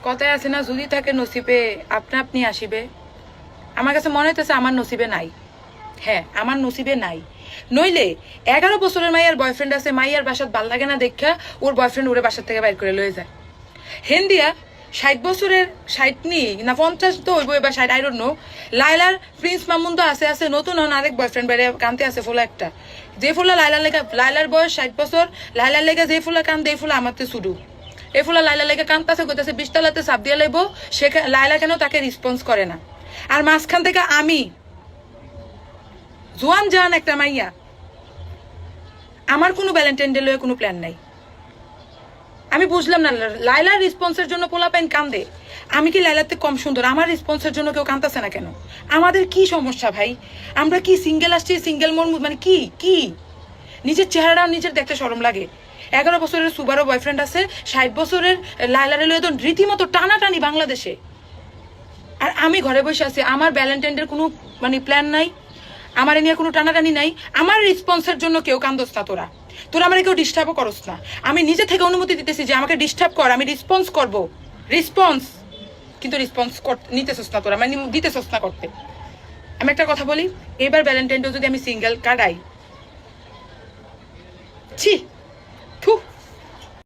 কথায় আছে না, যদি থাকে নসিবে আপনা আপনি আসিবে। আমার কাছে মনে হইতেছে আমার নসিবে নাই। হ্যাঁ, আমার নসিবে নাই। নইলে 11 বছরের মাইয়ার বয়ফ্রেন্ড আছে, মাইয়ার বাসাত ভাল লাগে না দেখা ওর বয়ফ্রেন্ড ওরে বাসার থেকে বাইর করে লয়ে যায়। হেন্দিয়া 60 বছরের 60 নি না 50 তো হইব এবার 60, আই ডোন্ট নো। লাইলার প্রিন্স মামুন তো আছে আছে, নতুন হন আরেক বয়ফ্রেন্ড বাইরে কানতে আছে ফোলা একটা। যে ফোলা লাইলার লেগা, লাইলার বয়স 60 বছর, লাইলার লেগা যে ফোলা কান এই ফোলা আমারতে শুরু। এই ফোলা লাইলার লেগা কানতাছে কইতাছে 20 তলাতে চাপ দিয়ে লাইবো, সে লাইলা কেন তাকে রেসপন্স করে না। আর মাঝখান থেকে আমি জোয়ান জান একটা মাইয়া, আমার কোনো ভ্যালেন্টাইন ডে লয়ে কোনো প্ল্যান নাই। আমি বুঝলাম না লাইলার রেসপন্সের জন্য পোলাপাইন কান্দে, আমি কি লাইলাতে কম সুন্দর? আমার রেসপন্সের জন্য কেউ কান্দতেছে না কেন? আমাদের কি সমস্যা ভাই? আমরা কি সিঙ্গেল আসছি, সিঙ্গেল মন, মানে কি কি নিজের চেহারাটাও নিজের দেখতে শরম লাগে। 11 বছরের সুবারও বয়ফ্রেন্ড আছে, 60 বছরের লাইলারে লয়ে তো রীতিমতো টানাটানি বাংলাদেশে। আর আমি ঘরে বসে আছি, আমার ভ্যালেন্টাইনের কোনো মানে প্ল্যান নাই, আমার এ নিয়ে কোনো টানাটানি নাই। আমার রেসপন্সের জন্য কেউ কান্দোস না, তোরা তোরা আমার কেউ ডিস্টার্বও করস না। আমি নিজে থেকে অনুমতি দিতেছি যে আমাকে ডিস্টার্ব কর, আমি রেসপন্স করব, রেসপন্স। কিন্তু রেসপন্স নিতেছস না তোরা, মানে দিতেছস না করতে। আমি একটা কথা বলি, এবার ভ্যালেন্টাইন ডে যদি আমি সিঙ্গেল কাটাই, ছি